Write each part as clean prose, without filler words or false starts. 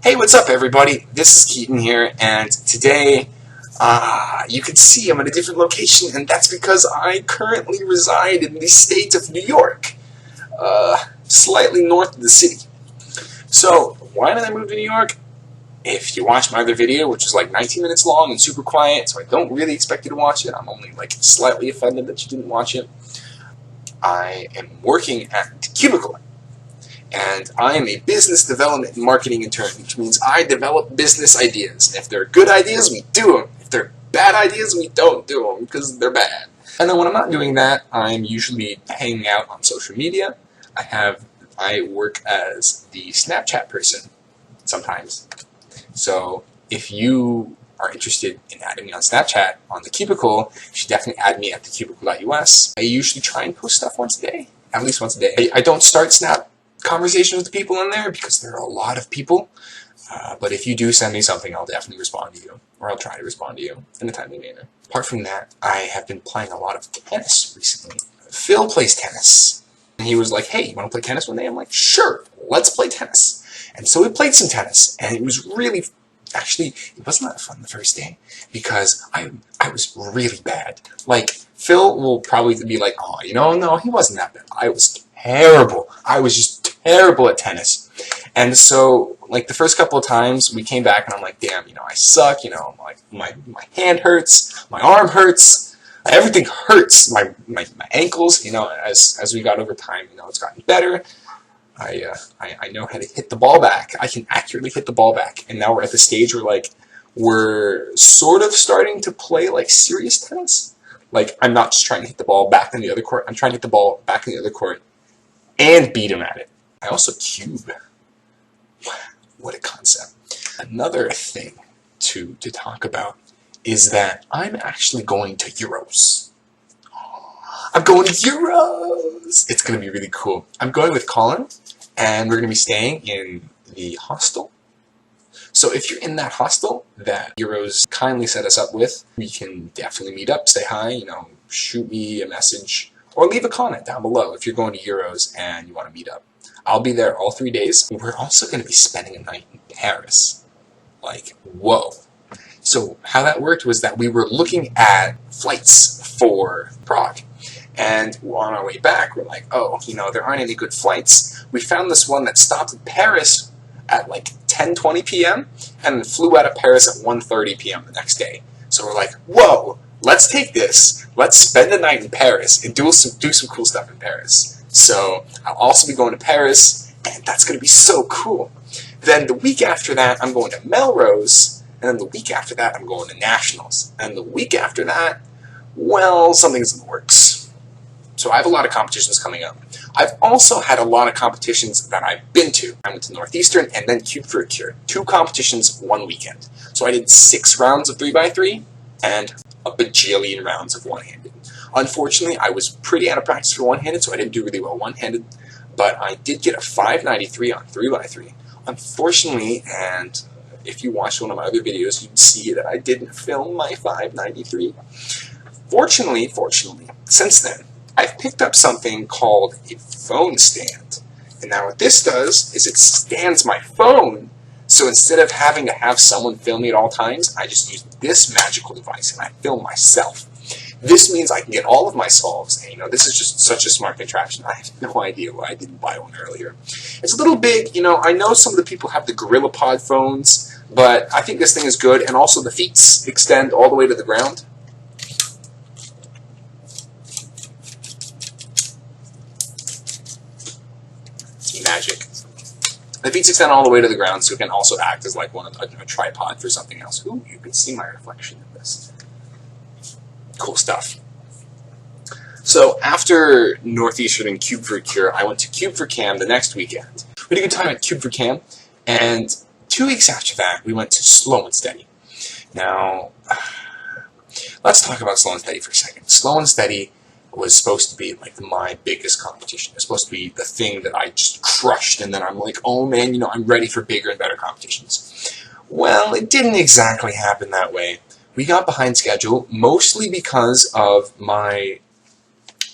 Hey, what's up, everybody? This is Keaton here, and today, you can see I'm in a different location, and that's because I currently reside in the state of New York, slightly north of the city. So, why did I move to New York? If you watched my other video, which is like 19 minutes long and super quiet, so I don't really expect you to watch it. I'm only like slightly offended that you didn't watch it. I am working at the Cubicle. And I am a business development and marketing intern, which means I develop business ideas. If they're good ideas, we do them. If they're bad ideas, we don't do them because they're bad. And then when I'm not doing that, I'm usually hanging out on social media. I work as the Snapchat person sometimes. So if you are interested in adding me on Snapchat on the Cubicle, you should definitely add me at thecubicle.us. I usually try and post stuff once a day, at least once a day. I don't start Snap conversations with the people in there because there are a lot of people, but if you do send me something, I'll definitely respond to you, or I'll try to respond to you in a timely manner. Apart from that, I have been playing a lot of tennis recently. Phil plays tennis, and he was like, hey, you want to play tennis one day? I'm like, sure, let's play tennis. And so we played some tennis, and it was really, actually, it wasn't that fun the first day, because I was really bad. Like, Phil will probably be like, oh, no, he wasn't that bad. I was terrible. I was just terrible at tennis. And so, like, the first couple of times we came back and I'm like, damn, I suck, like, my hand hurts, my arm hurts, everything hurts, my ankles, as we got over time, it's gotten better. I know how to hit the ball back. I can accurately hit the ball back. And now we're at the stage where, like, we're sort of starting to play, like, serious tennis. Like, I'm not just trying to hit the ball back in the other court. I'm trying to hit the ball back in the other court and beat him at it. I also cube. What a concept. Another thing to talk about is that I'm actually going to Euros. I'm going to Euros! It's going to be really cool. I'm going with Colin, and we're going to be staying in the hostel. So if you're in that hostel that Euros kindly set us up with, we can definitely meet up, say hi, shoot me a message, or leave a comment down below if you're going to Euros and you want to meet up. I'll be there all 3 days. We're also going to be spending a night in Paris. Like, whoa. So how that worked was that we were looking at flights for Prague. And on our way back, we're like, oh, there aren't any good flights. We found this one that stopped in Paris at like 10:20 p.m. and flew out of Paris at 1:30 p.m. the next day. So we're like, whoa, let's take this. Let's spend the night in Paris and do some cool stuff in Paris. So I'll also be going to Paris, and that's going to be so cool. Then the week after that, I'm going to Melrose, and then the week after that, I'm going to Nationals. And the week after that, well, something's in the works. So I have a lot of competitions coming up. I've also had a lot of competitions that I've been to. I went to Northeastern and then Cube for a Cure. 2 competitions, 1 weekend. So I did 6 rounds of 3x3 and a bajillion rounds of one-handed. Unfortunately, I was pretty out of practice for one-handed, so I didn't do really well one-handed, but I did get a 593 on 3x3. Unfortunately, and if you watch one of my other videos, you'd see that I didn't film my 593. Fortunately, since then, I've picked up something called a phone stand. And now what this does is it stands my phone, so instead of having to have someone film me at all times, I just use this magical device and I film myself. This means I can get all of my solves, and this is just such a smart contraption. I have no idea why I didn't buy one earlier. It's a little big, I know some of the people have the GorillaPod phones, but I think this thing is good, and also the feet extend all the way to the ground. It's magic. The feet extend all the way to the ground, so it can also act as like a tripod for something else. Ooh, you can see my reflection in this. Cool stuff. So after Northeastern and Cube for a Cure, I went to Cube for Cam the next weekend. We had a good time at Cube for Cam, and 2 weeks after that, we went to Slow and Steady. Now, let's talk about Slow and Steady for a second. Slow and Steady was supposed to be like my biggest competition. It was supposed to be the thing that I just crushed, and then I'm like, oh man, I'm ready for bigger and better competitions. Well, it didn't exactly happen that way. We got behind schedule, mostly because of my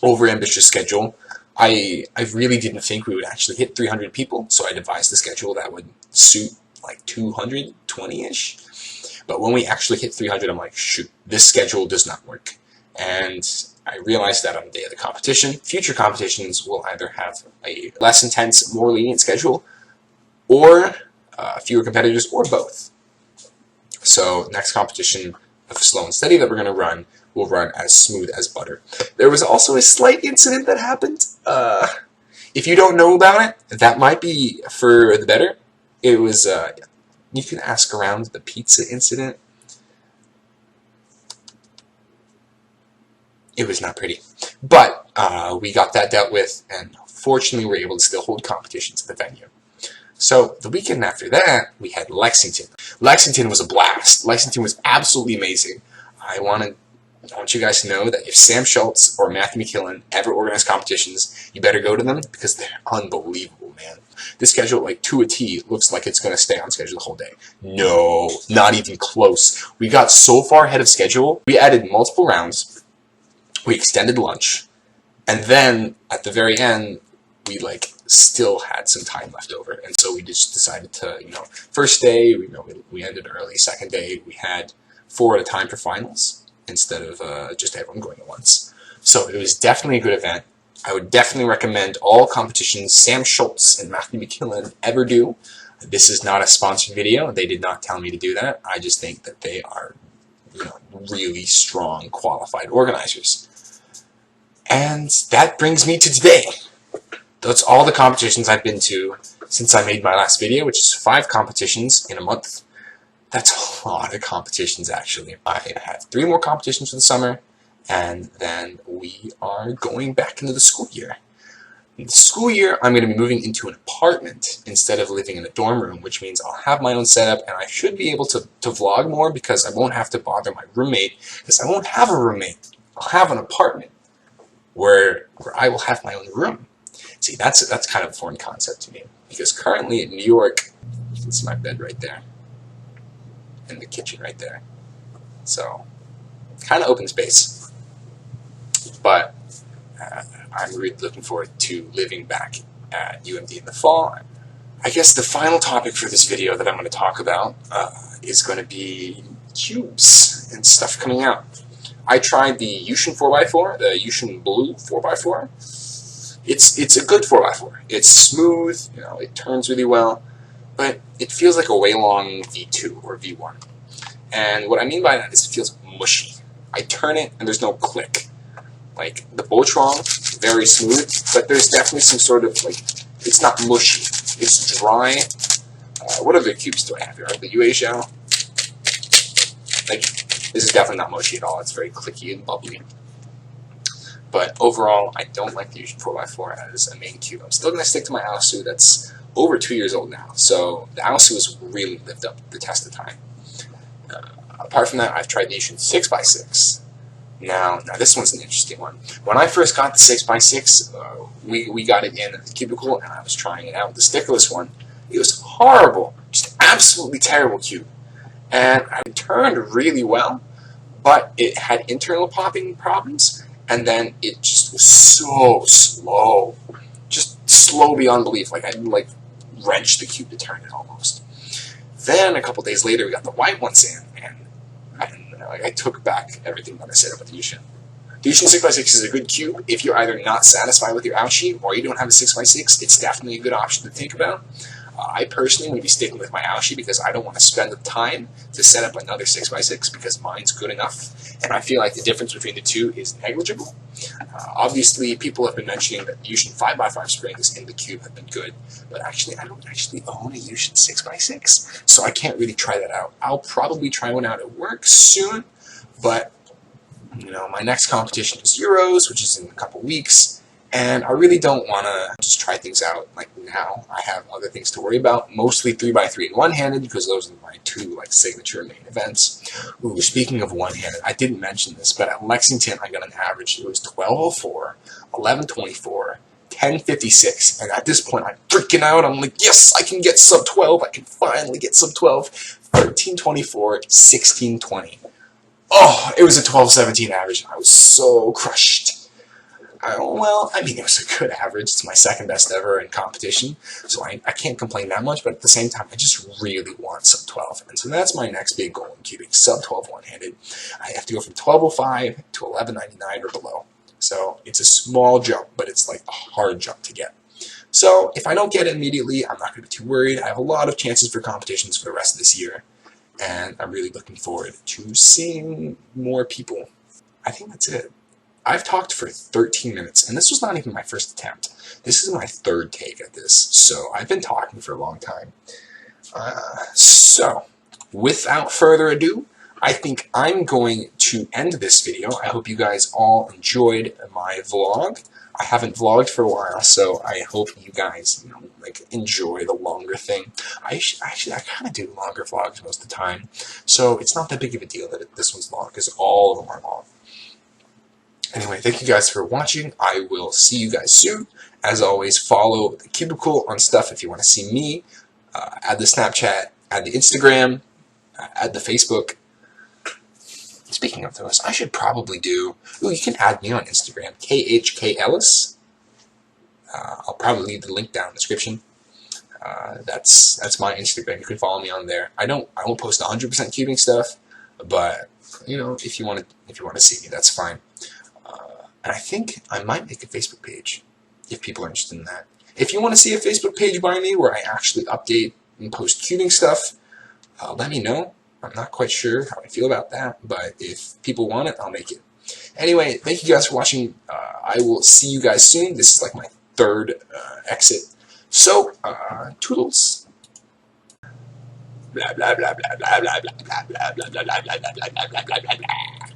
overambitious schedule. I really didn't think we would actually hit 300 people, so I devised a schedule that would suit like 220-ish. But when we actually hit 300, I'm like, shoot, this schedule does not work. And I realized that on the day of the competition. Future competitions will either have a less intense, more lenient schedule, or fewer competitors, or both. So next competition of Slow and Steady that we're going to run will run as smooth as butter. There was also a slight incident that happened. If you don't know about it, that might be for the better. It was, you can ask around, the pizza incident. It was not pretty. But we got that dealt with, and fortunately we were able to still hold competitions at the venue. So the weekend after that, we had Lexington. Lexington was a blast. Lexington was absolutely amazing. I want you guys to know that if Sam Schultz or Matthew McKillen ever organize competitions, you better go to them because they're unbelievable, man. The schedule, like to a T, looks like it's going to stay on schedule the whole day. No, not even close. We got so far ahead of schedule, we added multiple rounds, we extended lunch, and then at the very end, we still had some time left over, and so we just decided to, first day, we ended early. Second day, we had 4 at a time for finals instead of just everyone going at once. So it was definitely a good event. I would definitely recommend all competitions Sam Schultz and Matthew McKillen ever do. This is not a sponsored video. They did not tell me to do that. I just think that they are, really strong, qualified organizers. And that brings me to today. That's all the competitions I've been to since I made my last video, which is 5 competitions in a month. That's a lot of competitions, actually. I have 3 more competitions for the summer, and then we are going back into the school year. In the school year, I'm going to be moving into an apartment instead of living in a dorm room, which means I'll have my own setup, and I should be able to vlog more because I won't have to bother my roommate, because I won't have a roommate. I'll have an apartment where I will have my own room. See, that's kind of a foreign concept to me, because currently in New York, you can see my bed right there, and the kitchen right there. So, kind of open space. But I'm really looking forward to living back at UMD in the fall. I guess the final topic for this video that I'm going to talk about is going to be cubes and stuff coming out. I tried the Yushin 4x4, the Yushin Blue 4x4. It's a good 4x4. It's smooth, it turns really well, but it feels like a Waylong V2 or V1. And what I mean by that is it feels mushy. I turn it and there's no click. Like the Botron, very smooth, but there's definitely some sort of it's not mushy. It's dry. What other cubes do I have here? The UA shell. This is definitely not mushy at all. It's very clicky and bubbly. But overall, I don't like the Yushin 4x4 as a main cube. I'm still going to stick to my Aosu that's over 2 years old now. So the Aosu has really lived up to the test of time. Apart from that, I've tried the Yushin 6x6. Now this one's an interesting one. When I first got the 6x6, we got it in the cubicle, and I was trying it out with the stickerless one. It was horrible. Just absolutely terrible cube. And it turned really well, but it had internal popping problems. And then it just was so slow. Just slow beyond belief. I'd wrench the cube to turn it almost. Then a couple days later, we got the white ones in, and I took back everything that I said about the Yushin. The Yushin 6x6 is a good cube if you're either not satisfied with your Aoshi or you don't have a 6x6. It's definitely a good option to think about. I personally would be sticking with my Aoshi because I don't want to spend the time to set up another 6x6 because mine's good enough, and I feel like the difference between the two is negligible. Obviously, people have been mentioning that Yushin 5x5 springs in the cube have been good, but actually I don't actually own a Yushin 6x6, so I can't really try that out. I'll probably try one out at work soon, but my next competition is Euros, which is in a couple weeks. And I really don't want to just try things out now. I have other things to worry about, mostly 3x3 and one-handed, because those are my 2 signature main events. Ooh, speaking of one-handed, I didn't mention this, but at Lexington I got an average. It was 12:04, 11:24, 10:56, and at this point I'm freaking out. I'm like, yes, I can get sub 12. I can finally get sub 12. 13:24, 16:20. Oh, it was a 12:17 average. I was so crushed. Well, I mean, it was a good average. It's my second best ever in competition, so I can't complain that much, but at the same time, I just really want sub 12. And so that's my next big goal in cubing, sub 12 one-handed. I have to go from 1205 to 1199 or below. So it's a small jump, but it's like a hard jump to get. So if I don't get it immediately, I'm not going to be too worried. I have a lot of chances for competitions for the rest of this year, and I'm really looking forward to seeing more people. I think that's it. I've talked for 13 minutes, and this was not even my first attempt. This is my third take at this, so I've been talking for a long time. So, without further ado, I think I'm going to end this video. I hope you guys all enjoyed my vlog. I haven't vlogged for a while, so I hope you guys, enjoy the longer thing. I kind of do longer vlogs most of the time, so it's not that big of a deal that this one's long, because all of them are long. Anyway, thank you guys for watching. I will see you guys soon. As always, follow the Cubicle on stuff if you want to see me. Add the Snapchat, add the Instagram, add the Facebook. Speaking of those, I should probably do... Ooh, you can add me on Instagram, KHK Ellis. I'll probably leave the link down in the description. That's my Instagram. You can follow me on there. I won't post 100% cubing stuff, but if you want to see me, that's fine. And I think I might make a Facebook page, if people are interested in that. If you want to see a Facebook page by me where I actually update and post cubing stuff, let me know. I'm not quite sure how I feel about that, but if people want it, I'll make it. Anyway, thank you guys for watching. I will see you guys soon. This is like my third exit. So, toodles. Blah blah blah blah blah blah blah blah blah blah blah blah blah blah blah blah blah blah.